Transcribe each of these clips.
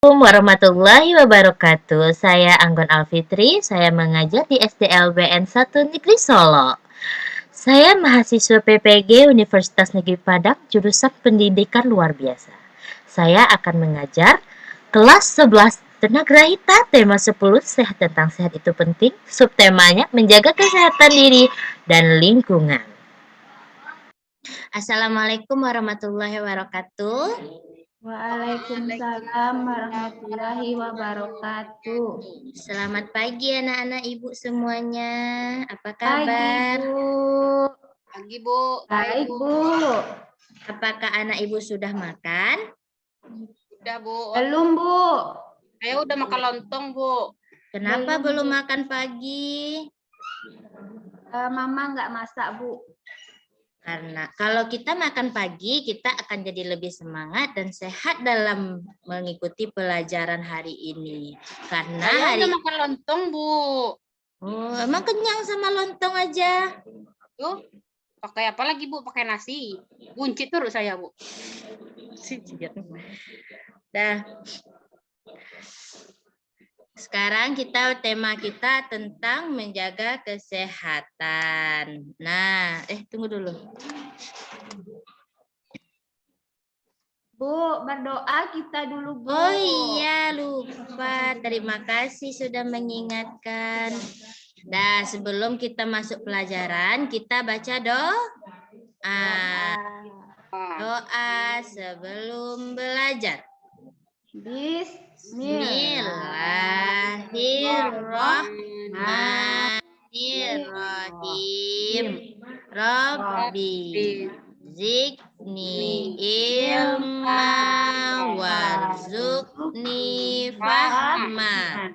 Assalamualaikum warahmatullahi wabarakatuh. Saya Anggun Alfitri, saya mengajar di SDLBN 1 Negeri Solo. Saya mahasiswa PPG Universitas Negeri Padang, jurusan Pendidikan Luar Biasa. Saya akan mengajar kelas 11 Tenagrahita, tema 10 sehat tentang sehat itu penting, subtemanya menjaga kesehatan diri dan lingkungan. Assalamualaikum warahmatullahi wabarakatuh. Waalaikumsalam warahmatullahi wabarakatuh. Selamat pagi anak-anak ibu semuanya. Apa Pagi, kabar? Bu. Pagi, Bu. Baik, Bu. Apakah anak ibu sudah makan? Udah, Bu. Belum, Bu. Saya udah makan lontong, Bu. Kenapa belum makan pagi? Mama nggak masak, Bu. Karena kalau kita makan pagi, kita akan jadi lebih semangat dan sehat dalam mengikuti pelajaran hari ini. Karena Saya udah makan lontong, Bu. Oh, emang kenyang sama lontong aja? Tuh, pakai apa lagi, Bu? Pakai nasi. Buncit terus saya, Bu. Dah. Sekarang tema kita tentang menjaga kesehatan. Nah, tunggu dulu. Bu, berdoa kita dulu, Bu. Oh iya, lupa. Terima kasih sudah mengingatkan. Nah, sebelum kita masuk pelajaran, kita baca doa sebelum belajar. Bismillahirrahmanirrahim. Rabbi zidni ilma warzuqni fahma.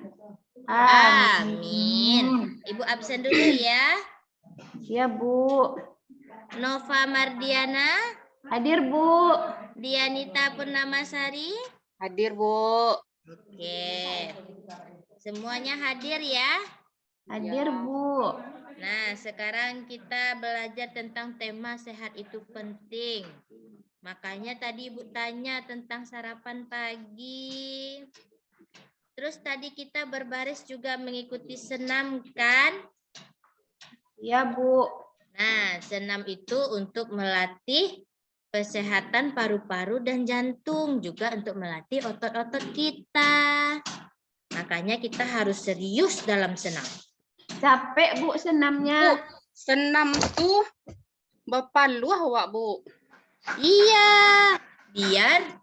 Amin. Ibu absen dulu ya. Ya, Bu. Nova Mardiana. Hadir, Bu. Dianita Purnamasari. Hadir, Bu. Oke. Semuanya hadir ya? Hadir, Bu. Nah, sekarang kita belajar tentang tema sehat itu penting. Makanya tadi Ibu tanya tentang sarapan pagi. Terus tadi kita berbaris juga mengikuti senam kan? Ya, Bu. Nah, senam itu untuk melatih kesehatan paru-paru dan jantung, juga untuk melatih otot-otot kita. Makanya kita harus serius dalam senam. Capek, Bu, senamnya. Bu, senam tuh Bapak lu awak, Bu. Iya, biar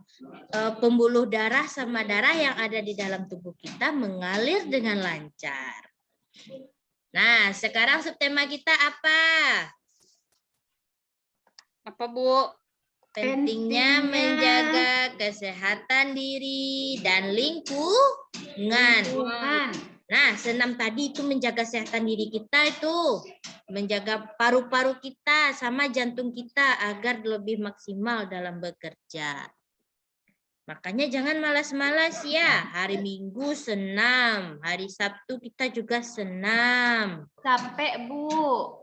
pembuluh darah sama darah yang ada di dalam tubuh kita mengalir dengan lancar. Nah, sekarang subtema kita apa? Apa, Bu? Pentingnya menjaga kesehatan diri dan lingkungan. Nah, senam tadi itu menjaga kesehatan diri kita itu. Menjaga paru-paru kita sama jantung kita agar lebih maksimal dalam bekerja. Makanya jangan malas-malas ya. Hari Minggu senam, hari Sabtu kita juga senam. Capek, Bu.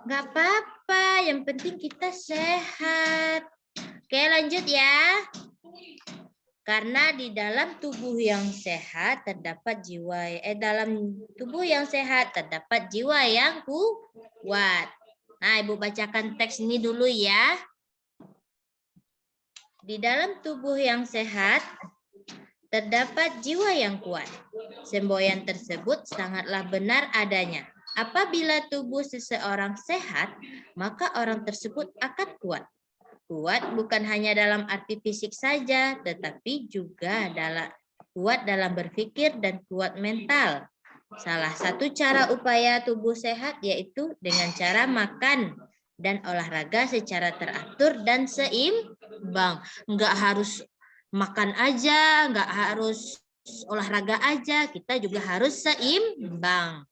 Nggak apa-apa, yang penting kita sehat. Oke, lanjut ya. Karena di dalam tubuh yang sehat terdapat jiwa, dalam tubuh yang sehat terdapat jiwa yang kuat. Nah, Ibu bacakan teks ini dulu ya. Di dalam tubuh yang sehat terdapat jiwa yang kuat. Semboyan tersebut sangatlah benar adanya. Apabila tubuh seseorang sehat, maka orang tersebut akan kuat. Kuat bukan hanya dalam arti fisik saja, tetapi juga kuat dalam berpikir dan kuat mental. Salah satu cara upaya tubuh sehat yaitu dengan cara makan dan olahraga secara teratur dan seimbang. Enggak harus makan aja, enggak harus olahraga aja, kita juga harus seimbang.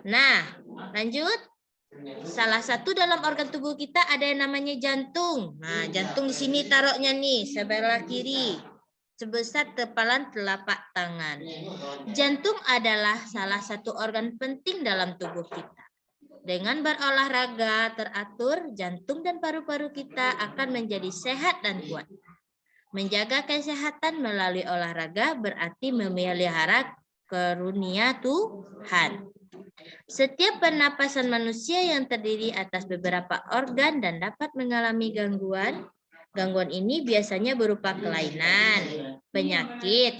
Nah, lanjut. Salah satu dalam organ tubuh kita ada yang namanya jantung. Nah, jantung di sini taruhnya nih, sebelah kiri. Sebesar kepalan telapak tangan. Jantung adalah salah satu organ penting dalam tubuh kita. Dengan berolahraga teratur, jantung dan paru-paru kita akan menjadi sehat dan kuat. Menjaga kesehatan melalui olahraga berarti memelihara karunia Tuhan. Setiap pernapasan manusia yang terdiri atas beberapa organ dan dapat mengalami gangguan. Gangguan ini biasanya berupa kelainan, penyakit,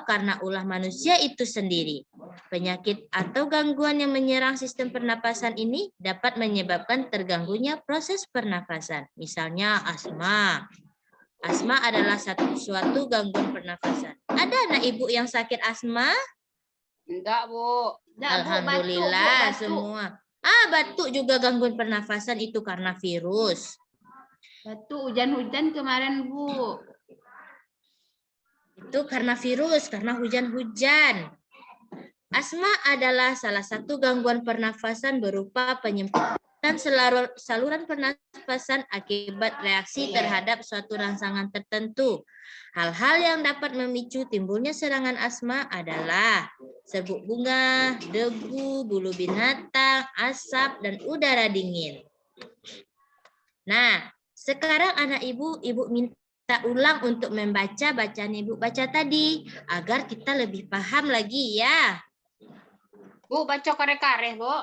karena ulah manusia itu sendiri. Penyakit atau gangguan yang menyerang sistem pernapasan ini dapat menyebabkan terganggunya proses pernapasan. Misalnya asma. Asma adalah suatu gangguan pernapasan. Ada anak ibu yang sakit asma? Enggak, Bu. Enggak, Bu, Alhamdulillah batuk. semua. Batuk juga gangguan pernafasan itu karena virus. Batuk hujan-hujan kemarin, Bu. Itu karena virus, karena hujan-hujan. Asma adalah salah satu gangguan pernafasan berupa penyempitan saluran pernafasan akibat reaksi terhadap suatu rangsangan tertentu. Hal-hal yang dapat memicu timbulnya serangan asma adalah serbuk bunga, debu, bulu binatang, asap, dan udara dingin. Nah, sekarang anak ibu minta ulang untuk membaca bacaan ibu baca tadi agar kita lebih paham lagi ya. Bu, baca kare-kare, Bu.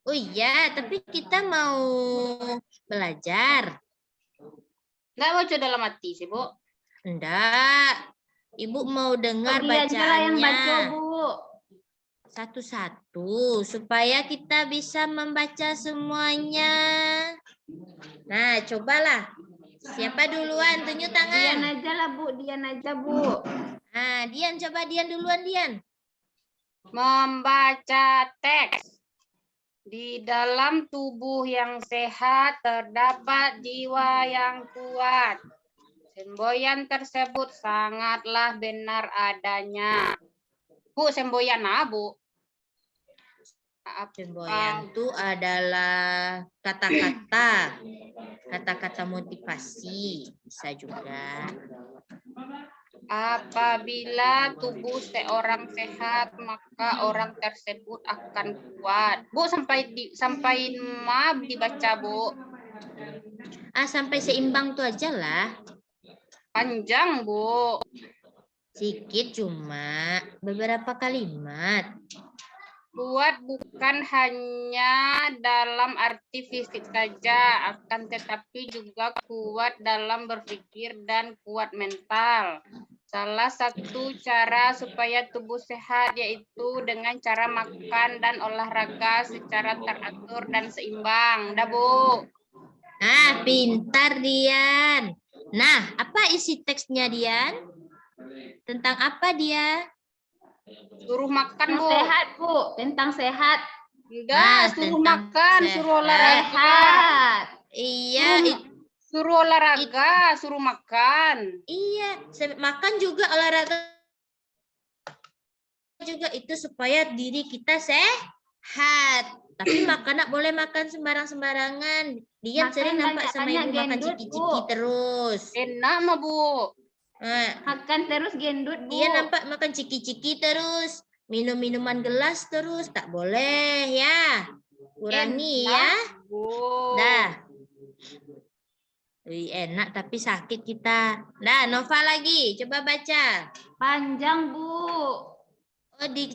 Oh iya, tapi kita mau belajar. Enggak baca dalam hati sih, Bu. Enggak. Ibu mau dengar Dia aja lah yang baca, bacaannya Bu. satu-satu supaya kita bisa membaca semuanya. Nah, cobalah. Siapa duluan? Tunjuk Dian tangan. aja lah, Bu. Dian aja, Bu. Nah, Dian, coba Dian duluan, Dian. Membaca teks. Di dalam tubuh yang sehat terdapat jiwa yang kuat. Semboyan tersebut sangatlah benar adanya. Bu, semboyan Bu? Semboyan itu adalah kata-kata motivasi bisa juga. Apabila tubuh seorang sehat, maka orang tersebut akan kuat. Bu, sampai dibaca, Bu. Sampai seimbang tuh aja lah. Panjang, Bu. Sedikit cuma beberapa kalimat. Kuat bukan hanya dalam arti fisik saja, akan tetapi juga kuat dalam berpikir dan kuat mental. Salah satu cara supaya tubuh sehat yaitu dengan cara makan dan olahraga secara teratur dan seimbang. Dah, Bu. Pintar Dian. Nah, apa isi teksnya Dian? Tentang apa dia? Suruh makan, Bu. Sehat, Bu. Tentang sehat. Enggak, suruh makan, sehat. suruh olahraga. Sehat. Iya, suruh olahraga, suruh makan. Iya, makan juga olahraga juga itu supaya diri kita sehat. Tapi makan boleh makan sembarangan. Dia sering nampak sama ibu makan ciki-ciki terus. Enak mah, Bu. Makan terus gendut, Bu. Dia nampak makan ciki-ciki terus. Minum minuman gelas terus. Tak boleh ya. Kurangi ya. Bu. Dah. Enak tapi sakit kita. Nah, Nova lagi. Coba baca. Panjang, Bu.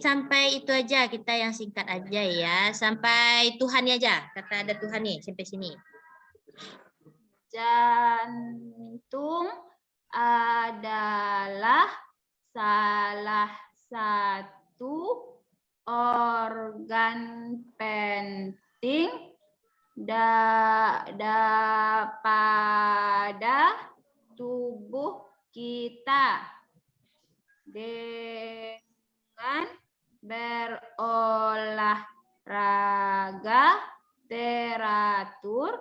Sampai itu aja. Kita yang singkat aja ya. Sampai Tuhan aja. Kata ada Tuhan nih. Sampai sini. Jantung adalah salah satu organ penting pada tubuh kita. Dengan berolahraga teratur,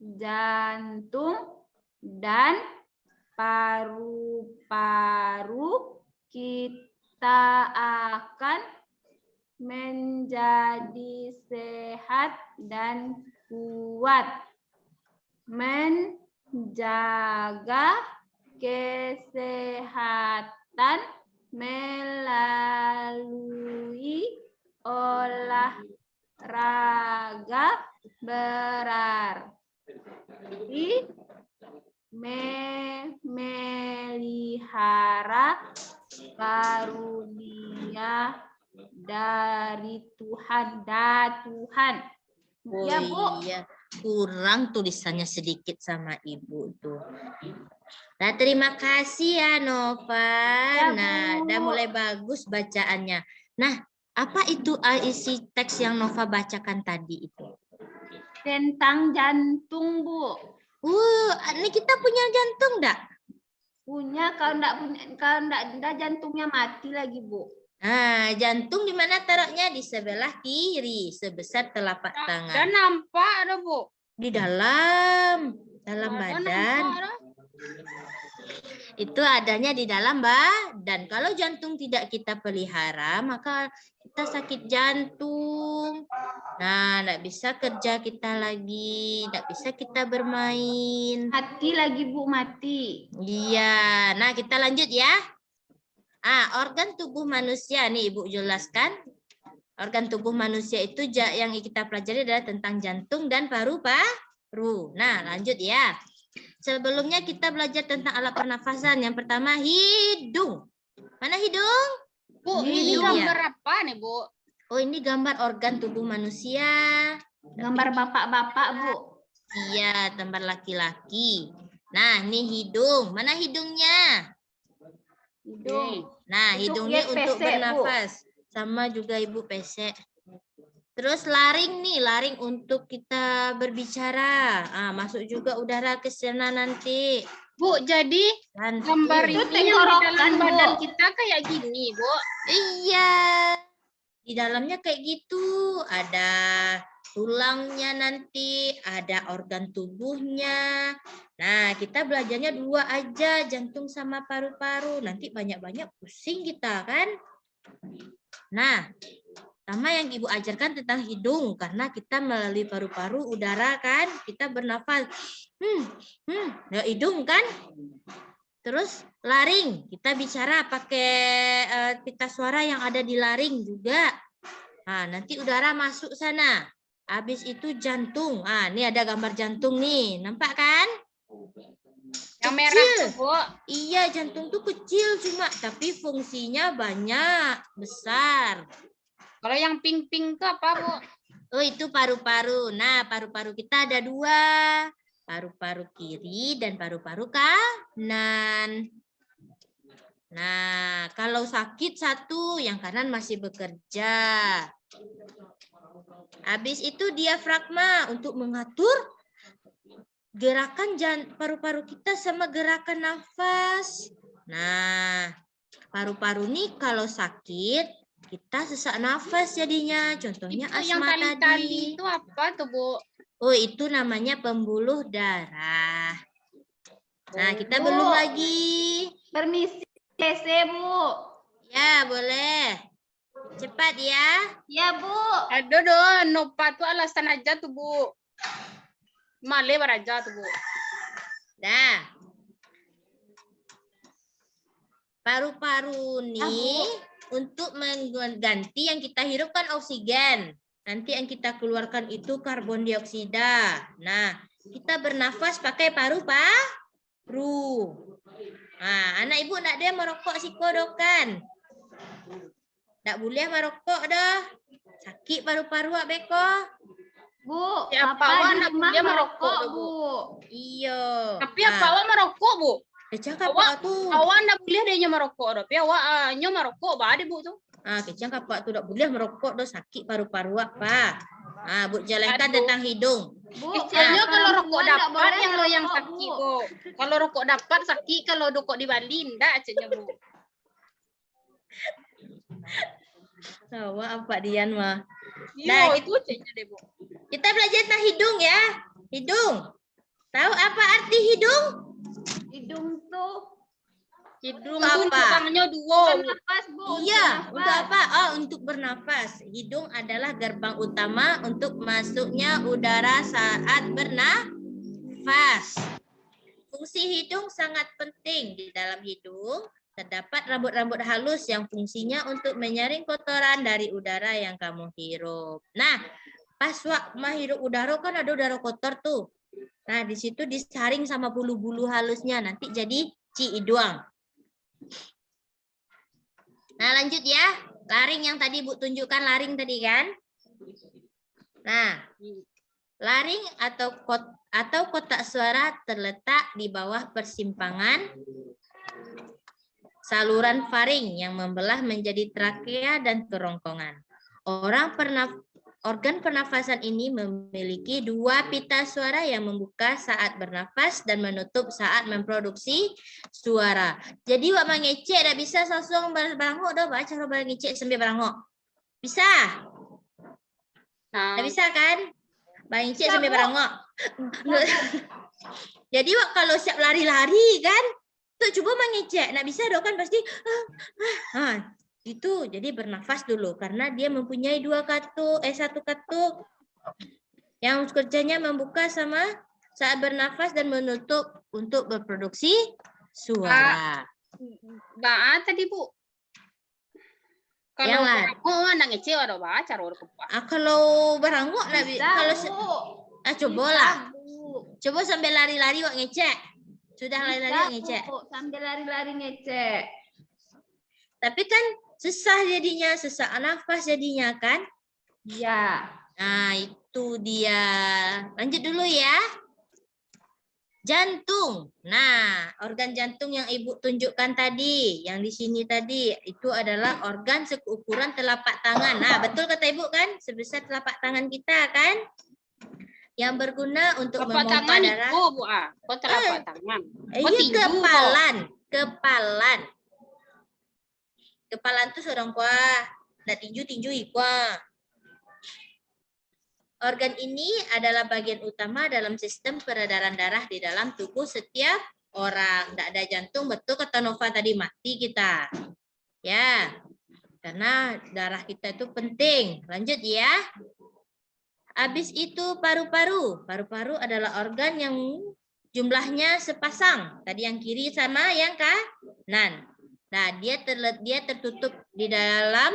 jantung dan paru-paru kita akan menjadi sehat dan kuat. Menjaga kesehatan melalui olahraga berarti melihara karunia dari Tuhan. Tuhan. Oh Ya, Bu. iya, kurang tulisannya sedikit sama Ibu tuh. Nah, terima kasih ya Nova. Ya, Nah, Bu. udah mulai bagus bacaannya. Nah, apa itu isi teks yang Nova bacakan tadi itu? Tentang jantung, Bu. Ini kita punya jantung enggak? Punya, kalau enggak jantungnya mati lagi, Bu. Nah, jantung di mana taruhnya? Di sebelah kiri, sebesar telapak tangan. Dan nampak ada, Bu. Di dalam Ada badan. nampak ada. Itu adanya di dalam badan. Kalau jantung tidak kita pelihara, maka kita sakit jantung. Nah, tidak bisa kerja kita lagi, tidak bisa kita bermain. Mati lagi, Bu, mati. Iya, nah kita lanjut ya. Organ tubuh manusia nih Ibu jelaskan. Organ tubuh manusia itu yang kita pelajari adalah tentang jantung dan paru-paru. Nah, lanjut ya. Sebelumnya kita belajar tentang alat pernafasan. Yang pertama hidung. Mana hidung? Bu, Ini ini gambar dia. apa nih, Bu? Oh, ini gambar organ tubuh manusia. Gambar bapak-bapak, Bu. Iya, gambar laki-laki. Nah, ini hidung. Mana hidungnya? Hidung. Nah, Itu hidungnya dia untuk pesek, Bu. bernafas. Sama juga Ibu pesek. Terus laring nih, laring untuk kita berbicara. Masuk juga udara ke sana nanti. Bu, jadi Nanti. gambar Itu ini yang di dalam tenggorokan, Bu. badan kita kayak gini, Bu. Iya. Di dalamnya kayak gitu. Ada tulangnya nanti, ada organ tubuhnya. Nah, kita belajarnya 2 aja, jantung sama paru-paru. Nanti banyak-banyak pusing kita kan. Nah, sama yang Ibu ajarkan tentang hidung, karena kita melalui paru-paru udara kan, kita bernafas. Ya, hidung kan. Terus laring, kita bicara pakai pita suara yang ada di laring juga. Nah, nanti udara masuk sana. Habis itu jantung. Ini ada gambar jantung nih, nampak kan? Yang merah Kecil. tuh, Bu. Iya, jantung tuh kecil cuma, tapi fungsinya banyak, besar. Kalau yang pink-pink itu apa, Bu? Oh, itu paru-paru. Nah, paru-paru kita ada 2. Paru-paru kiri dan paru-paru kanan. Nah, kalau sakit 1, yang kanan masih bekerja. Habis itu diafragma untuk mengatur gerakan paru-paru kita sama gerakan nafas. Nah, paru-paru nih kalau sakit, kita sesak nafas jadinya. Contohnya Itu yang asma tali-tali tadi. itu apa tuh, Bu? Oh, itu namanya pembuluh darah. Nah, kita Bu. belum lagi. Permisi, TC, Bu. Ya, boleh. Cepat ya. Ya, Bu. Aduh, Nova tuh alasan aja tuh, Bu. Malebar aja tuh, Bu. Dah. Paru-paru nih untuk mengganti yang kita hirup kan oksigen. Nanti yang kita keluarkan itu karbon dioksida. Nah, kita bernafas pakai paru-paru. Nah, anak Ibu nak dia merokok sikodokan. Tak boleh merokok dah. Sakit paru-paru ak beko. Bu, Ya, Papa Pak, di anak rumah dia merokok, merokok, Bu. Iya. Tapi apa awak merokok, Bu? Kecang kapak tuh. Awak ndak boleh dia merokok, tapi awak nyo merokok bade, Bu tuh. Kecang kapak tuh tak boleh merokok dah sakit paru-paru apa. Bu jalankan Aduh. tentang hidung. Bu, Kecilnya kalau rokok perempuan nggak dapat boleh yang lo yang merokok, sakit, Bu. Bu. Kalau rokok dapat sakit, kalau rokok di Bali ndak acenya, Bu. Tahu apa Dian mah. Yo, Nah, itu acenya deh, Bu. Kita belajar tentang hidung ya. Hidung. Tahu apa arti hidung? Hidung tuh Hidung Apa? tuh lubangnya 2, Bu. nafas, Bu. Iya, untuk untuk nafas. apa? Oh, untuk bernafas. Hidung adalah gerbang utama untuk masuknya udara saat bernafas. Fungsi hidung sangat penting. Di dalam hidung terdapat rambut-rambut halus yang fungsinya untuk menyaring kotoran dari udara yang kamu hirup. Nah, pas menghirup udara kan ada udara kotor tuh. Nah, di situ disaring sama bulu-bulu halusnya. Nanti jadi ciiduang. Nah, lanjut ya. Laring yang tadi Bu tunjukkan laring tadi kan. Nah, laring atau kotak suara terletak di bawah persimpangan saluran faring yang membelah menjadi trakea dan kerongkongan. Organ pernafasan ini memiliki dua pita suara yang membuka saat bernafas dan menutup saat memproduksi suara. Jadi wak mengecek dah bisa langsung berangok dah baca cara ngecek sambil berangok. Bisa? Dah bisa kan? Bang ngecek sambil berangok. Jadi wak kalau siap lari-lari kan, tuh coba mengecek. Nah bisa dong kan pasti. Itu jadi bernafas dulu karena dia mempunyai satu katup yang kerjanya membuka sama saat bernafas dan menutup untuk berproduksi suara. Tadi Bu. Kalau kalau berangok kalau cobalah. Coba sambil lari-lari wak ngecek. Sudah lari-lari ngecek. Sambil lari-lari ngecek. Tapi kan susah jadinya, sesak nafas jadinya kan? Iya. Nah, itu dia. Lanjut dulu ya. Jantung. Nah, organ jantung yang Ibu tunjukkan tadi, yang di sini tadi, itu adalah organ seukuran telapak tangan. Nah, betul kata Ibu kan? Sebesar telapak tangan kita kan? Yang berguna untuk memompa darah. Bu, telapak tangan. Iya, kepalan. Kepalan tuh seorang kuah. Nah, tinju kuah. Organ ini adalah bagian utama dalam sistem peredaran darah di dalam tubuh setiap orang. Tidak ada jantung, betul kata Nova tadi mati kita. Ya, karena darah kita itu penting. Lanjut ya. Habis itu paru-paru. Paru-paru adalah organ yang jumlahnya sepasang. Tadi yang kiri sama yang kanan. Nah, dia tertutup di dalam,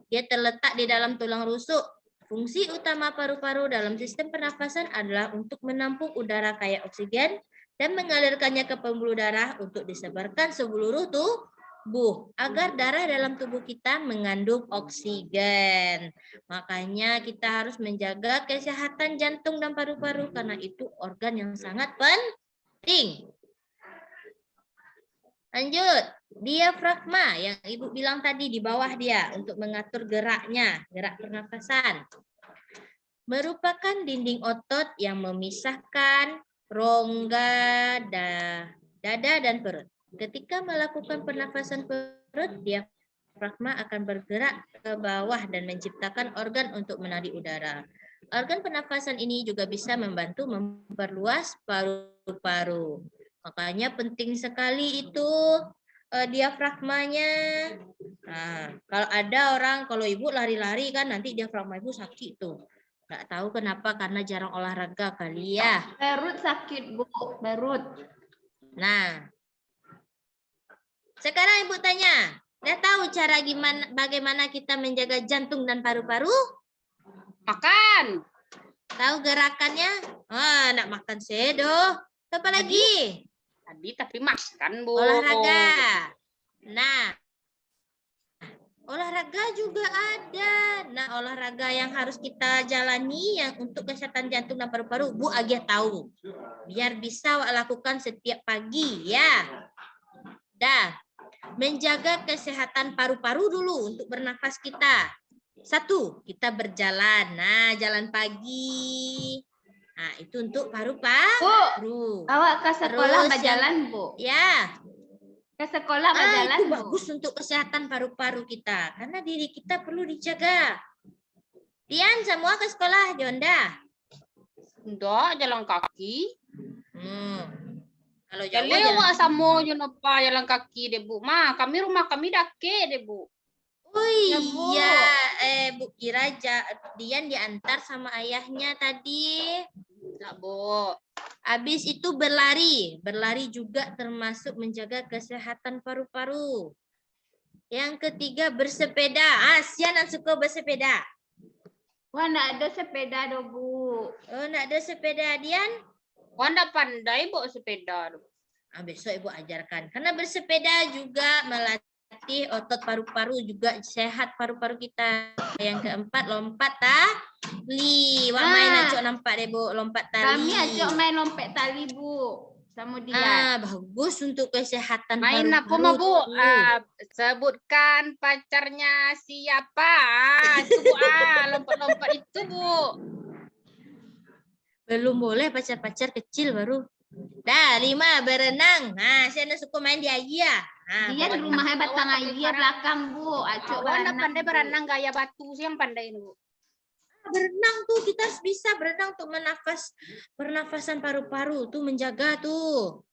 dia terletak di dalam tulang rusuk. Fungsi utama paru-paru dalam sistem pernafasan adalah untuk menampung udara kaya oksigen dan mengalirkannya ke pembuluh darah untuk disebarkan seluruh tubuh agar darah dalam tubuh kita mengandung oksigen. Makanya kita harus menjaga kesehatan jantung dan paru-paru karena itu organ yang sangat penting. Lanjut, diafragma yang Ibu bilang tadi di bawah dia untuk mengatur geraknya, gerak pernafasan. Merupakan dinding otot yang memisahkan rongga dada dan perut. Ketika melakukan pernafasan perut, diafragma akan bergerak ke bawah dan menciptakan organ untuk menarik udara. Organ pernafasan ini juga bisa membantu memperluas paru-paru. Makanya penting sekali itu diafragmanya. Nah, kalau Ibu lari-lari kan nanti diafragma Ibu sakit tuh. Nggak tahu kenapa, karena jarang olahraga kali ya. Perut sakit Bu, perut. Nah, sekarang Ibu tanya, udah tahu cara bagaimana kita menjaga jantung dan paru-paru? Makan. Tahu gerakannya? Nak makan sedo. Apa lagi? Tadi tapi makan, Bu. Olahraga. Nah, olahraga juga ada. Nah, olahraga yang harus kita jalani yang untuk kesehatan jantung dan paru-paru, Bu Agia tahu. Biar bisa lakukan setiap pagi ya. Dah. Menjaga kesehatan paru-paru dulu untuk bernafas kita. 1, kita berjalan. Nah, jalan pagi. Nah, itu untuk paru-paru. Bu, awak ke sekolah berjalan, Bu? Ya. Ke sekolah berjalan, itu Bu? bagus untuk kesehatan paru-paru kita. Karena diri kita perlu dijaga. Dian, semua ke sekolah, Jonda? Enggak, jalan kaki. Kalau jauh jalan sama jalan kaki deh, Bu. Rumah kami dake deh, Bu. Oh Ya, Bu. iya, Bu kira Dian diantar sama ayahnya tadi. Enggak, Bu. Habis itu berlari. Berlari juga termasuk menjaga kesehatan paru-paru. Yang ketiga bersepeda. Sian suka bersepeda. Wah, enggak ada sepeda do, Bu. Oh, enggak ada sepeda, Dian? Wah, nggak pandai bawa sepeda. Nah, besok Ibu ajarkan. Karena bersepeda juga melatih otot paru-paru, juga sehat paru-paru kita. Yang keempat, lompat tali. Wak main acok nampak deh, Bu, lompat tali. Kami acok main lompat tali, Bu. Sama dia. Bagus untuk kesehatan Main apa paru-paru. mah, Bu? tuh. Sebutkan pacarnya siapa. Itu, Bu. Lompat-lompat itu, Bu. Belum boleh pacar-pacar kecil baru. Dah, 5, berenang. Nah, saya nak suka main di air. Nah, Dia di rumahnya batang air belakang, Bu. Acok Awak nggak berenang, pandai Bu. berenang gaya batu sih yang pandai ini, Bu. berenang tuh kita harus bisa berenang untuk pernafasan paru-paru tuh menjaga tuh.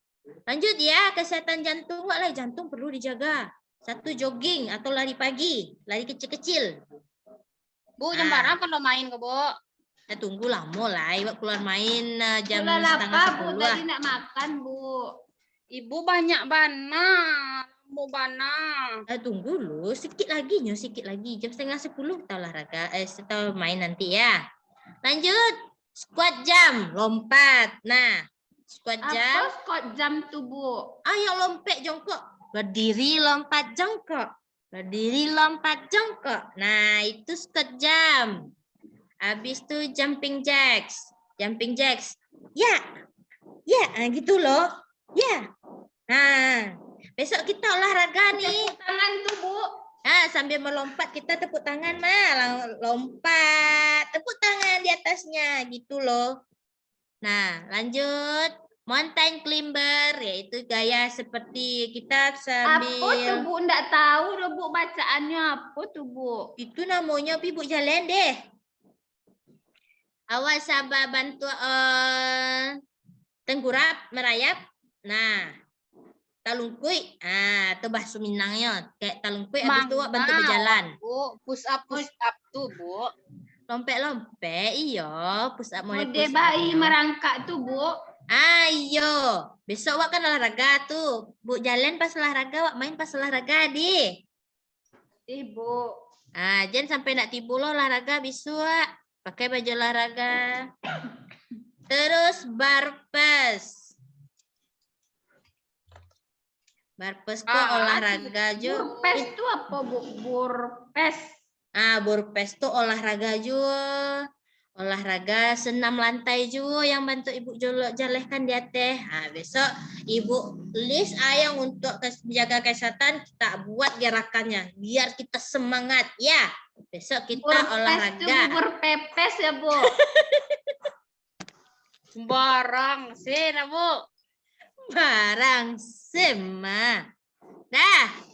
Lanjut ya, kesehatan jantung. Wah, jantung perlu dijaga. 1, jogging atau lari pagi, lari kecil-kecil. Bu, jam berapa kalau main ke, Bu? Tunggu lama lah, Ibu keluar main jam Udah setengah lapar, Bu. 10 Tadi nak makan, Bu. Ibu banyak bana. Mau bana. Tunggu dulu, sedikit lagi, sedikit lagi. Jam setengah 10 kita olahraga, kita main nanti ya. Lanjut, squat jam, lompat. Nah, squat jam. Apa squat jam tuh, Bu? Yang lompat jongkok. Berdiri, lompat, jongkok. Berdiri, lompat, jongkok. Nah, itu squat jam. Habis itu jumping jacks. Jumping jacks. Ya, gitu loh. Ya. Nah, besok kita olahraga nih. Tepuk tangan tuh, Bu. Sambil melompat kita tepuk tangan, lompat. Tepuk tangan di atasnya, gitu loh. Nah, lanjut. Mountain climber, yaitu gaya seperti kita sambil... Apa tuh, Bu? Nggak tahu deh, Bu, bacaannya apa tuh, Bu? Itu namanya Ibu jalan deh. Awas sabar bantu tengkurap, merayap. Nah, talungkui. Itu bahasa Minangnya. Kayak talungkui, habis itu bantu berjalan. Bu, push up tuh, Bu. Lompat-lompat, iya. Push up mulai Mode push up. bayi merangkak tuh, Bu. Ayo, besok Wak kan olahraga tuh. Bu jalan pas olahraga, Wak main pas olahraga, di. Ibu. Jangan sampai nak tibu lo olahraga bisu, Wak. Pakai baju olahraga. Terus barpes. Barpes kok olahraga juga. Burpes itu apa, Bu? Burpes. Burpes tuh olahraga juga. Olahraga senam lantai juga yang bantu Ibu jalehkan di atas. Besok Ibu list yang untuk menjaga kesehatan kita buat gerakannya biar kita semangat ya. Besok kita Burpes olahraga. itu bubur pepes ya, Bu. Sembarang sih, Bu. Barang sema. Dah.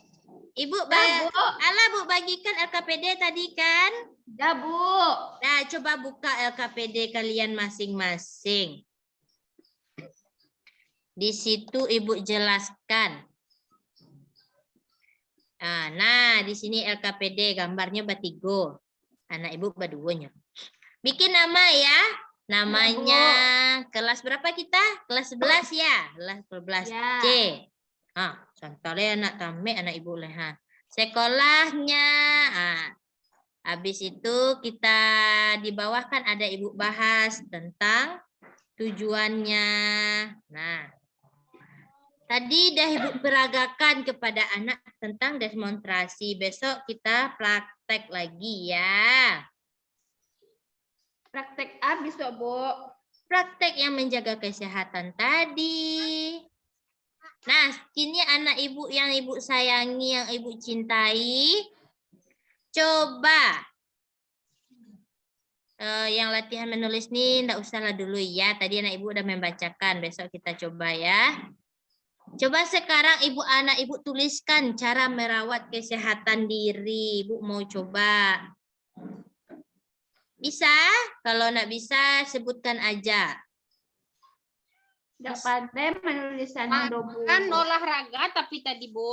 Ibu, Bu bagikan LKPD tadi kan? Ya, Bu. Nah, coba buka LKPD kalian masing-masing. Di situ Ibu jelaskan. Nah, di sini LKPD gambarnya batigo. Anak Ibu baduanya. Bikin nama ya. Namanya kelas berapa kita? Kelas 11 ya? Kelas 11 Ya. C. Contohnya anak Tame, anak Ibu Leha. Sekolahnya. Habis itu kita di bawah kan ada Ibu bahas tentang tujuannya. Nah, tadi dah Ibu beragakan kepada anak tentang demonstrasi. Besok kita praktek lagi ya. Praktek habis kok, Bu. Praktek yang menjaga kesehatan tadi. Nah, ini anak Ibu yang Ibu sayangi, yang Ibu cintai. Coba. Yang latihan menulis nih, enggak usahlah dulu ya. Tadi anak Ibu udah membacakan. Besok kita coba ya. Coba sekarang anak Ibu tuliskan cara merawat kesehatan diri. Ibu mau coba. Bisa? Kalau enggak bisa, sebutkan aja. Nggak pandai menulisannya, Bu. Makan olahraga tapi tadi, Bu.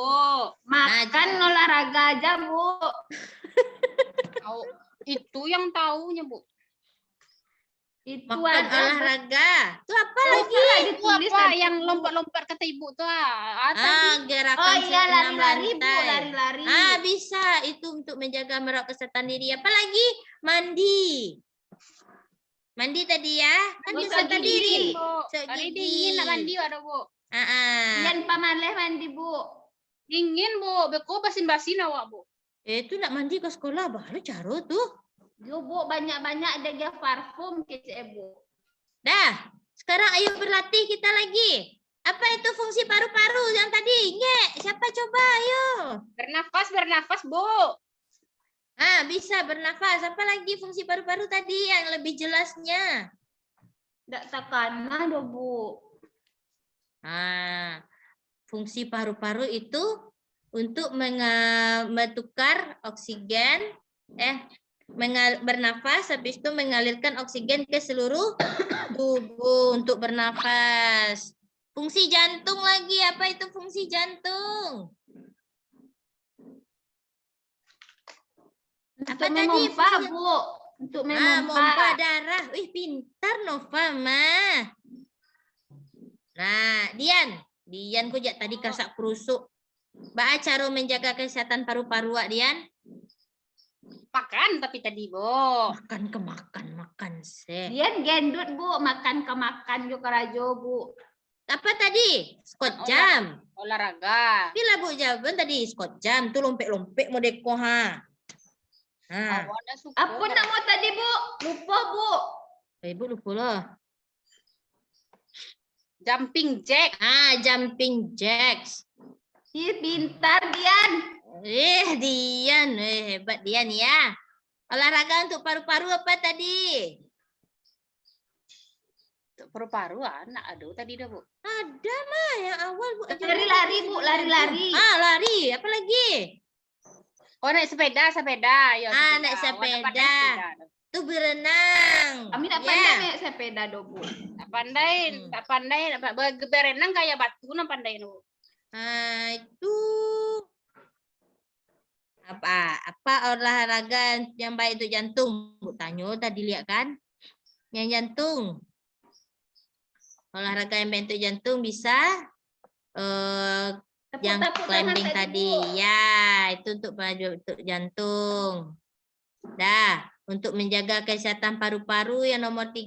Makan olahraga aja, Bu. Itu yang taunya, Bu. Itu Makan aja. olahraga. Itu apa lagi? Itu apa yang lompat-lompat kata Ibu tuh? Gerakan iya, senam lari-lari, Bu. lantai. Lari-lari. Bisa. Itu untuk menjaga merawat kesehatan diri. Apalagi mandi. Mandi tadi ya? Kan Bu, bisa sok tadi. gigi. Bu. Sok Tadi gigi. dingin nak mandi ada, Bu. Yan pamaleh mandi, Bu. Dingin, Bu. Beko basin-basin awak, Bu. Itu nak mandi ke sekolah baru caro tuh. Yo, Bu, banyak-banyak ada dia parfum kece, Bu. Dah, sekarang ayo berlatih kita lagi. Apa itu fungsi paru-paru yang tadi? Ngek, siapa coba ayo. Bernafas, Bu. Bisa bernafas. Apa lagi fungsi paru-paru tadi yang lebih jelasnya? Ndak takana do, Bu. Fungsi paru-paru itu untuk menukar oksigen, bernafas, habis itu mengalirkan oksigen ke seluruh tubuh untuk bernafas. Fungsi jantung lagi, apa itu fungsi jantung? Untuk memompa, Bu. Untuk memompa. Memompa darah. Wih, pintar Nova, mah. Nah, Dian kok tadi kasak kerusuk. Ba cara menjaga kesehatan paru-paru, Dian? Makan tapi tadi, Bu. Makan seh. Dian gendut, Bu. Makan ke makan yo karajo, Bu. Apa tadi? Squat jam. Olahraga. Bila Bu jawaban tadi squat jam tuh lompek-lompek mau deko Apa nama tadi, Bu? Lupa, Bu. Ibu lupa loh. Jumping jack. Jumping jacks. Ih, pintar Dian. Dian, hebat Dian ya. Olahraga untuk paru-paru apa tadi? Untuk paru-paru anak aduh tadi dah, Bu. Ada mah yang awal Bu. Lari-lari, Bu, lari-lari. Lari. Apa lagi? Oh, naik sepeda. Ya, naik sepeda. Tuh berenang. Kami tak pandai naik sepeda do, Bu. Tak pandai. Berenang kayak batu nak pandai, Bu. Itu apa olahraga yang baik untuk jantung? Bu Tanyo tadi lihat kan? Yang jantung. Olahraga yang baik untuk jantung bisa yang climbing tadi. Ya, itu untuk jantung. Dah, untuk menjaga kesehatan paru-paru yang nomor 3,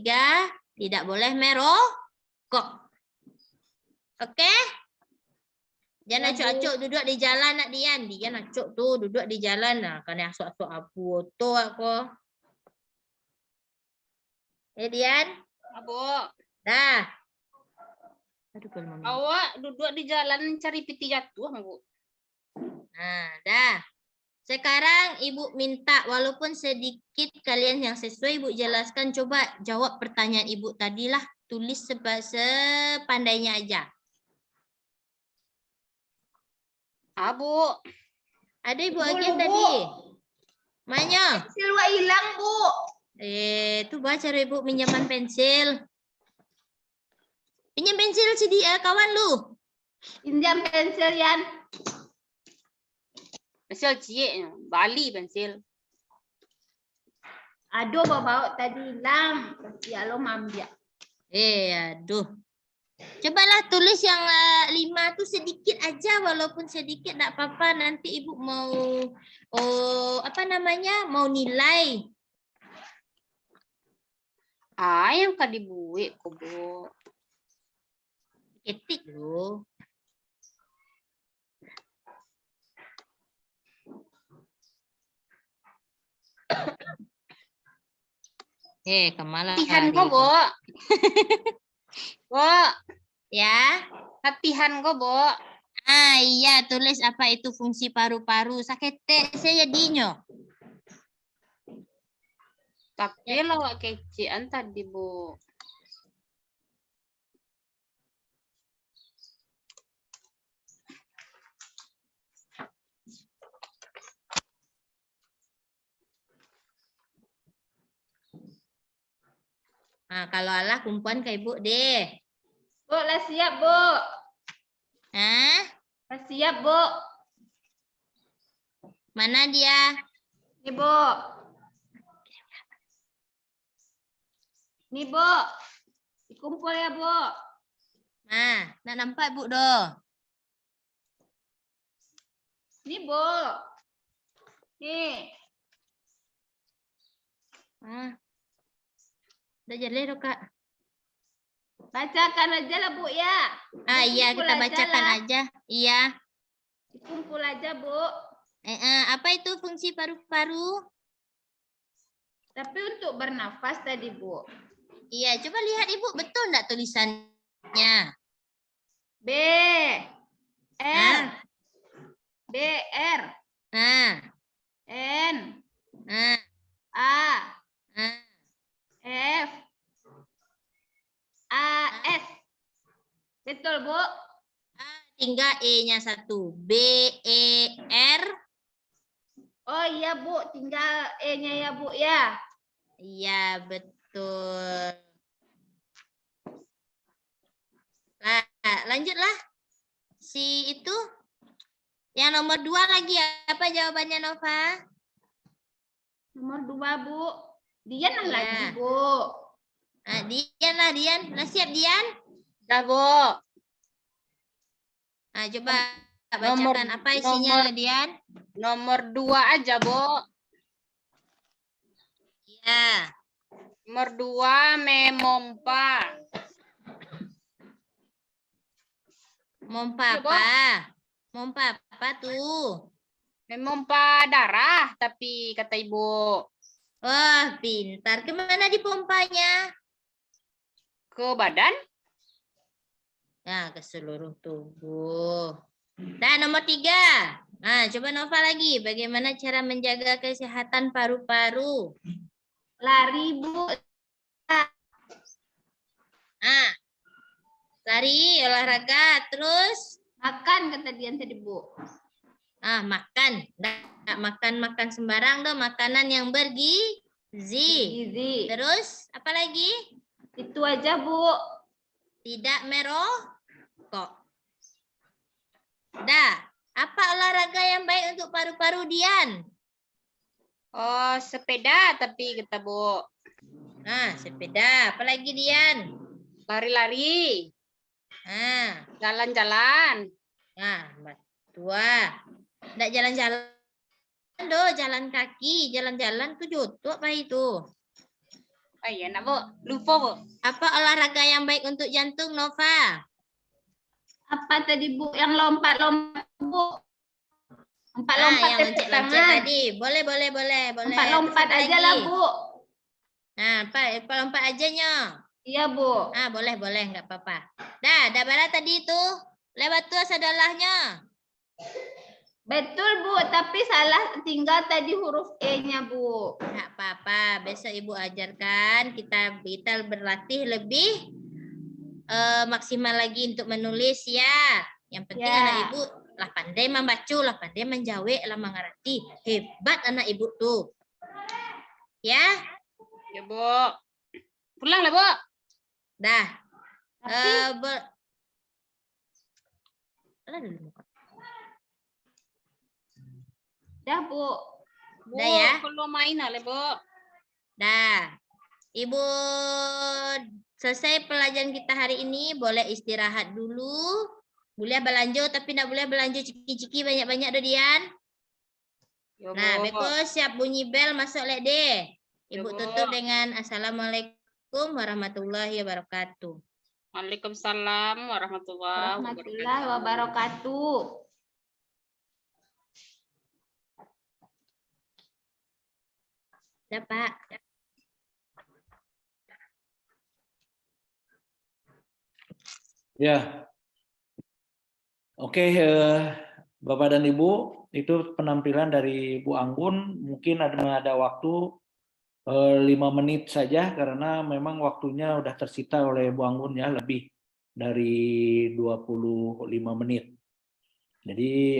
tidak boleh merokok. Oke? Jangan acuk-acuk duduk di jalan nak Dian. Dian acuk tuh duduk di jalan. Karena acuk-acuk abu tuh aku. Dian? Bu. Dah. Awak duduk di jalan cari piti jatuh, Bu. Dah. Sekarang Ibu minta walaupun sedikit kalian yang sesuai Ibu jelaskan, coba jawab pertanyaan Ibu tadilah. Tulis sepandainya aja. Bu. Ada Ibu Agen tadi. Mana? Pensil wa hilang, Bu. Tuh baca Ibu pinjaman pensil. Pinjam pensil kawan lu. Pinjam pensil, Yan. Pensil cie, Bali pensil. Aduh, bawa tadi hilang. Ya lo mambia. Aduh. Cobalah tulis yang 5 tuh sedikit aja, walaupun sedikit enggak apa-apa. Nanti Ibu mau mau nilai. Yang tadi buik kok, Bu. Ketik loh. Kemana? Latihan kok, Bu. Bu. Ya. Latihan kok, Bu. Iya, tulis apa itu fungsi paru-paru. Sakete saya dinyo. Tapi lawak kecian tadi, Bu. Kalau alah kumpulan ke Ibu deh. Bu, lah siap, Bu. Lah siap, Bu. Mana dia? Nih, Bu. Nih, Bu. Dikumpul ya, Bu. Nak nampak Bu doh. Nih, Bu. Nih. Belajar deh, Kak. Bacakan aja lah, Bu, ya. Iya, Dikumpul kita aja bacakan lah. aja. Iya. Dikumpul aja, Bu. Apa itu fungsi paru-paru? Tapi untuk bernafas tadi, Bu. Iya, coba lihat Ibu, betul enggak tulisannya? B, R, Ah. B, R, Nah, N, nah, A, nah. F, A, S. Betul, Bu? Tinggal E-nya satu. B, E, R. Oh iya, Bu. Tinggal E-nya ya, Bu, ya. Iya, betul. Nah, lanjutlah. Si itu. Yang nomor 2 lagi, apa jawabannya, Nova? Nomor 2, Bu. Dian Iya. lagi, Bu. Nah, Dian lah, Dian. Nah, siap, Dian? Dah, Bu. Nah, coba Nomor- bacakan apa isinya, Dian? Nomor 2 aja, Bu. Iya. Nomor 2 memompa. Mompa Iya, Bu. apa? Mompa apa tuh? Memompa darah, tapi kata Ibu. Wah, pintar. Kemana dipompanya? Ke badan. Nah, ke seluruh tubuh. Nah, nomor 3. Nah, coba Nova lagi. Bagaimana cara menjaga kesehatan paru-paru? Lari, Bu. Nah, lari, olahraga, terus Makan, kata Dian tadi, Bu. makan. Nggak makan-makan sembarang dong. Makanan yang bergizi. Gizi. Terus, apa lagi? Itu aja, Bu. Tidak merokok. Dah. Apa olahraga yang baik untuk paru-paru, Dian? Oh, sepeda, tapi kata Bu. Nah, sepeda. Apa lagi, Dian? Lari-lari. Nah, Jalan-jalan. nah, dua. Nggak jalan-jalan, doh, jalan kaki, jalan-jalan tuh jodoh apa itu? Oh iya, nak, Bu. Lupa, Bu. Apa olahraga yang baik untuk jantung, Nova? Apa tadi, Bu? Yang lompat-lompat, Bu. Lompat-lompat yang tepuk lonceng-lonceng tangan. tadi. Boleh. Lompat-lompat Terus apa aja lagi? lah, Bu. Nah, apa lompat aja, Nyo? Iya, Bu. Boleh, nggak apa-apa. Dah barat tadi itu. Lewat tuh sadalahnya. Betul, Bu. Tapi salah tinggal tadi huruf E-nya, Bu. Nggak apa-apa. Besok Ibu ajarkan. Kita berlatih lebih maksimal lagi untuk menulis ya. Yang penting Ya. anak Ibu lah pandai membaca, lah pandai menjawab, lah mengerti. Hebat anak Ibu tuh. Ya. Ya, Bu. Pulang lah, Bu. Dah. Tapi dah, Bu. Bu, Dah ya. kalau main lah, Bu. Dah. Ibu selesai pelajaran kita hari ini, boleh istirahat dulu. Boleh berlanjut, tapi tidak boleh berlanjut ciki-ciki banyak-banyak, Dian. Ya, Bu. Nah, Beko siap bunyi bel, masuk lek deh. Ibu Bu. tutup dengan Assalamualaikum warahmatullahi wabarakatuh. Waalaikumsalam warahmatullahi Warahmatullahi wabarakatuh. wabarakatuh. Dah, Pak. Ya, oke, Bapak dan Ibu, itu penampilan dari Bu Anggun. Mungkin ada waktu 5 menit saja karena memang waktunya udah tersita oleh Bu Anggun ya, lebih dari 25 menit. Jadi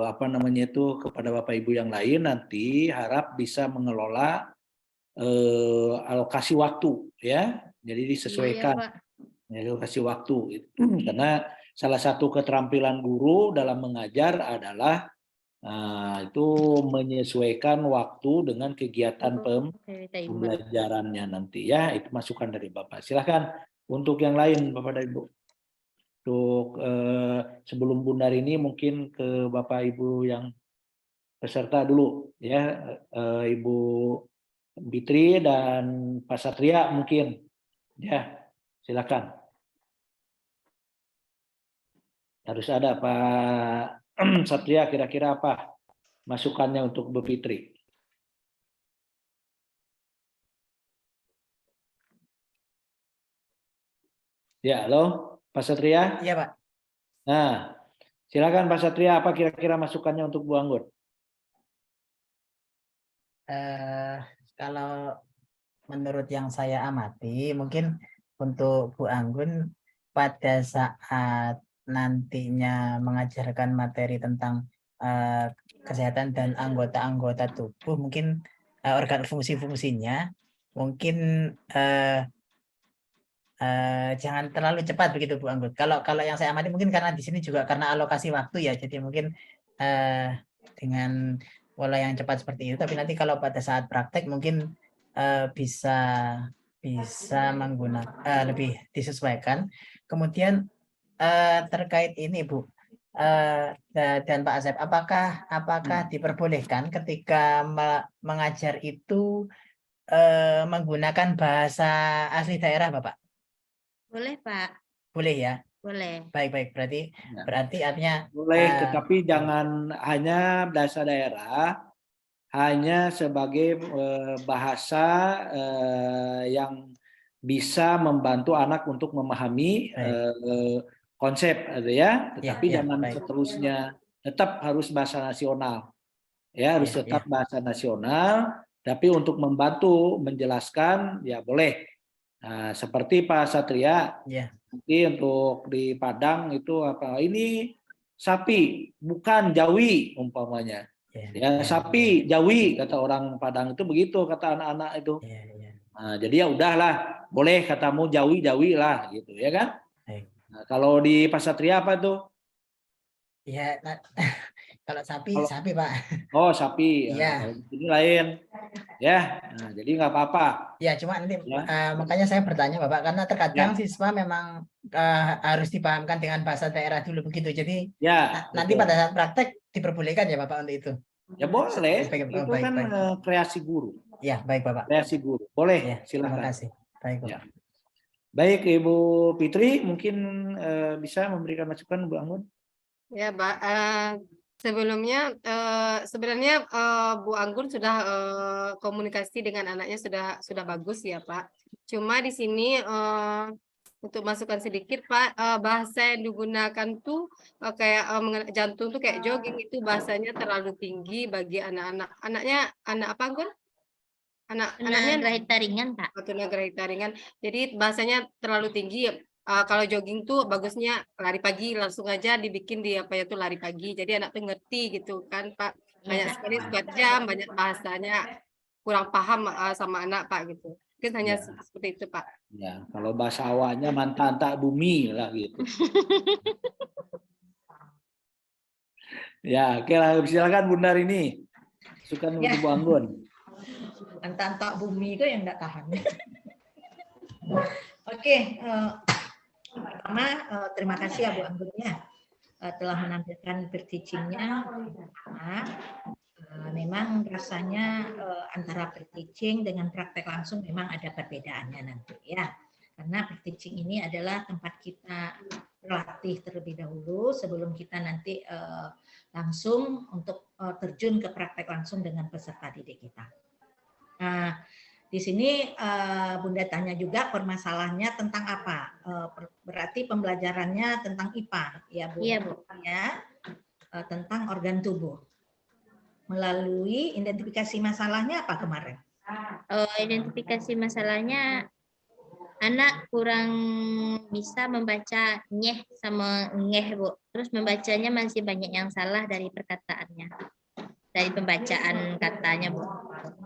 apa namanya itu, kepada Bapak Ibu yang lain nanti harap bisa mengelola alokasi waktu ya. Jadi disesuaikan. Iya, Pak. Kasih waktu karena salah satu keterampilan guru dalam mengajar adalah itu menyesuaikan waktu dengan kegiatan pembelajarannya nanti ya. Itu masukan dari Bapak. Silahkan untuk yang lain Bapak dan Ibu. Untuk sebelum Bundar ini mungkin ke Bapak Ibu yang peserta dulu ya, Ibu Bitri dan Pak Satria mungkin Ya, silakan. Harus ada Pak Satria, kira-kira apa masukannya untuk Bu Fitri? Ya, halo Pak Satria. Iya, Pak. Nah, silakan Pak Satria, apa kira-kira masukannya untuk Bu Anggun? Kalau menurut yang saya amati, mungkin untuk Bu Anggun pada saat nantinya mengajarkan materi tentang kesehatan dan anggota-anggota tubuh, mungkin organ fungsi-fungsinya, mungkin jangan terlalu cepat begitu Bu Anggun. Kalau yang saya amati mungkin karena di sini juga karena alokasi waktu ya, jadi mungkin dengan pola yang cepat seperti itu. Tapi nanti kalau pada saat praktek mungkin bisa menggunakan lebih disesuaikan. Kemudian terkait ini Bu dan Pak Asep, apakah diperbolehkan ketika mengajar itu menggunakan bahasa asli daerah, Bapak? Boleh, Pak. Boleh ya. Boleh. Baik. Berarti artinya boleh, tetapi jangan hanya bahasa daerah, hanya sebagai bahasa yang bisa membantu anak untuk memahami konsep, ya. Tetapi jangan seterusnya. Tetap harus bahasa nasional, ya, harus tetap bahasa nasional. Tapi untuk membantu menjelaskan, ya boleh. Nah, seperti Pak Satria. Nanti untuk di Padang itu apa? Ini sapi, bukan Jawi umpamanya. Ya, sapi, Jawi kata orang Padang itu begitu kata anak-anak itu. Nah, jadi ya udahlah, boleh katamu Jawi lah gitu, ya kan? Nah, kalau di Pak Satria apa tuh? Ya, kalau sapi Pak. Oh, sapi. Iya. Ini lain. Ya, nah, jadi nggak apa-apa. Ya, cuma nanti makanya saya bertanya Bapak, karena terkadang siswa memang harus dipahamkan dengan bahasa daerah dulu begitu. Jadi nanti pada saat praktek diperbolehkan ya Bapak untuk itu. Ya boleh. Itu kan kreasi guru. Ya, baik Bapak. Kreasi guru. Boleh, silakan. Terima kasih. Baik, Bapak. Ya. Baik, Ibu Fitri, mungkin bisa memberikan masukan Bu Anggun? Ya, Pak. Sebelumnya sebenarnya Bu Anggun sudah komunikasi dengan anaknya sudah bagus ya, Pak. Cuma di sini untuk masukan sedikit, Pak, bahasa yang digunakan tuh kayak jantung tuh kayak jogging, itu bahasanya terlalu tinggi bagi anak-anak. Anak apa, Anggun? Anaknya Tunagrahita ringan, Pak. Tunagrahita ringan. Jadi bahasanya terlalu tinggi. Kalau jogging tuh bagusnya lari pagi, langsung aja dibikin di apa ya tuh lari pagi. Jadi anak tuh ngerti gitu kan, Pak. Banyak sekali squat jam, banyak bahasanya kurang paham sama anak, Pak, gitu. Mungkin hanya seperti itu, Pak. Ya, kalau bahasa awalnya mantan tak bumi lah gitu. Ya, oke lah, silakan Bunda Rini. Suka untuk Bu Anggun. Mantan tak bumi itu yang enggak tahan. Oke, pertama terima kasih ya Bu Anggun ya telah menampilkan pre-teaching-nya. Memang rasanya antara pre-teaching dengan praktek langsung memang ada perbedaannya nanti ya. Karena pre-teaching ini adalah tempat kita berlatih terlebih dahulu sebelum kita nanti langsung untuk terjun ke praktek langsung dengan peserta didik kita. Nah, di sini Bunda tanya juga permasalahannya tentang apa? Berarti pembelajarannya tentang IPA, ya Bu? Iya, Bu. Ya, tentang organ tubuh. Melalui identifikasi masalahnya apa kemarin? Identifikasi masalahnya anak kurang bisa membaca nyeh sama ngeh, Bu. Terus membacanya masih banyak yang salah dari perkataannya. Dari pembacaan katanya, Bu.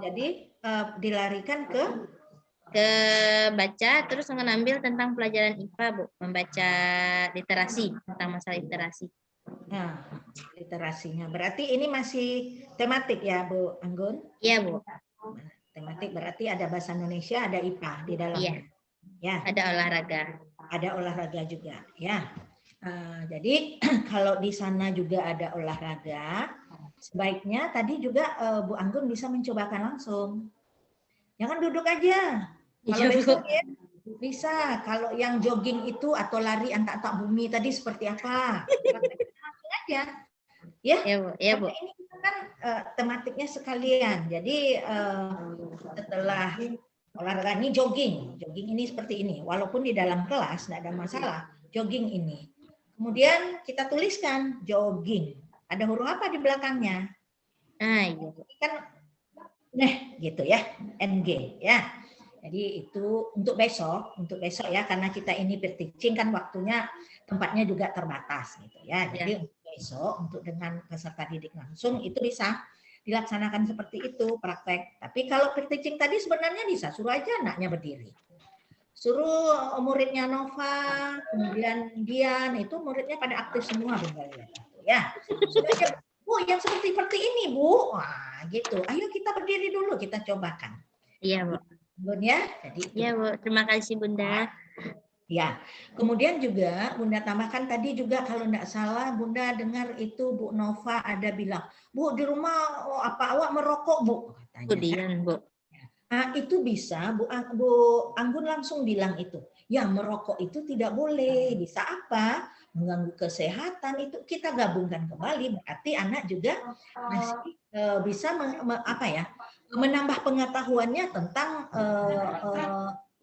Jadi dilarikan ke baca, terus mengambil tentang pelajaran IPA, Bu. Membaca literasi, tentang masalah literasi. Nah, literasinya. Berarti ini masih tematik ya, Bu Anggun? Iya, Bu. Tematik berarti ada bahasa Indonesia, ada IPA di dalamnya. Iya. Ya. Ada olahraga. Ada olahraga juga, ya. Jadi kalau di sana juga ada olahraga, sebaiknya tadi juga Bu Anggun bisa mencobakan langsung. Jangan duduk aja. Kalau besok ya, Bisa. Kalau yang jogging itu atau lari antar-antar bumi tadi seperti apa? Langsung aja. Ya, Ya, Bu. Ya, Bu. ini kan tematiknya sekalian. Jadi setelah olahraga ini jogging ini seperti ini. Walaupun di dalam kelas tidak ada masalah. Jogging ini. Kemudian kita tuliskan jogging. Ada huruf apa di belakangnya? Iya. Kan gitu ya, NG ya. Jadi itu untuk besok ya, karena kita ini pre-teaching kan waktunya, tempatnya juga terbatas gitu ya. Jadi untuk besok untuk dengan peserta didik langsung itu bisa dilaksanakan seperti itu praktek. Tapi kalau pre-teaching tadi sebenarnya bisa suruh aja anaknya berdiri. Suruh muridnya Nova, kemudian Dian, itu muridnya pada aktif semua ya. Suruh aja, Bu, yang seperti ini, Bu. Wah, gitu. Ayo kita berdiri dulu, kita cobakan. Iya, Bu. Bun ya. Jadi ya, Bu. Terima kasih, Bunda. Ya. Kemudian juga Bunda tambahkan tadi juga kalau tidak salah Bunda dengar itu Bu Nova ada bilang, Bu di rumah apa awak merokok, Bu? Katanya. Kemudian, Bu. Nah, itu bisa Bu Anggun langsung bilang itu. Ya, merokok itu tidak boleh. Bisa apa? Mengganggu kesehatan, itu kita gabungkan kembali, berarti anak juga masih bisa menambah pengetahuannya tentang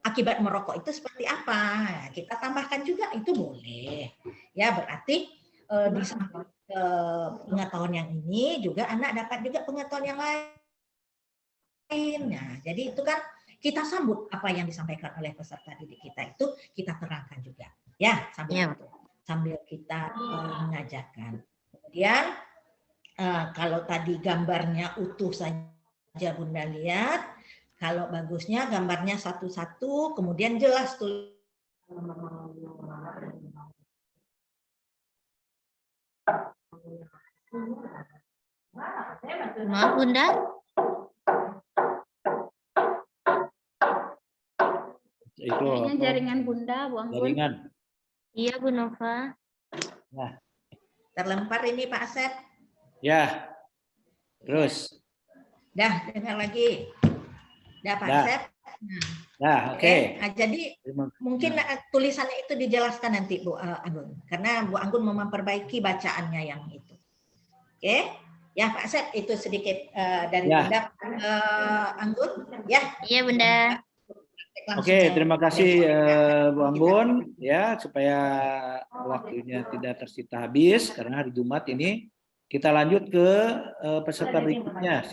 akibat merokok itu seperti apa. Kita tambahkan juga itu boleh. Ya, berarti di samping pengetahuan yang ini juga anak dapat juga pengetahuan yang lain. Nah, jadi itu kan kita sambut apa yang disampaikan oleh peserta didik kita itu kita terangkan juga. Ya, sambil kita mengajarkan. Kemudian kalau tadi gambarnya utuh saja Bunda lihat, kalau bagusnya gambarnya satu-satu, kemudian jelas tuh. Maaf, Bunda. Itu kayaknya jaringan Bunda, Bu Anggun. Jaringan. Iya, Bu Nova. Nah. Terlempar ini Pak Asep. Ya. Terus. Dah, dengar lagi. Dah Pak Asep. Nah, oke. Nah, jadi mungkin tulisannya itu dijelaskan nanti Bu Anggun. Karena Bu Anggun mau memperbaiki bacaannya yang itu. Oke. Ya Pak Asep, itu sedikit dari Bunda Anggun. Ya. Iya, Bunda. Oke, terima kasih Bu Anggun ya, supaya waktunya tidak tersita habis karena hari Jumat ini. Kita lanjut ke peserta berikutnya.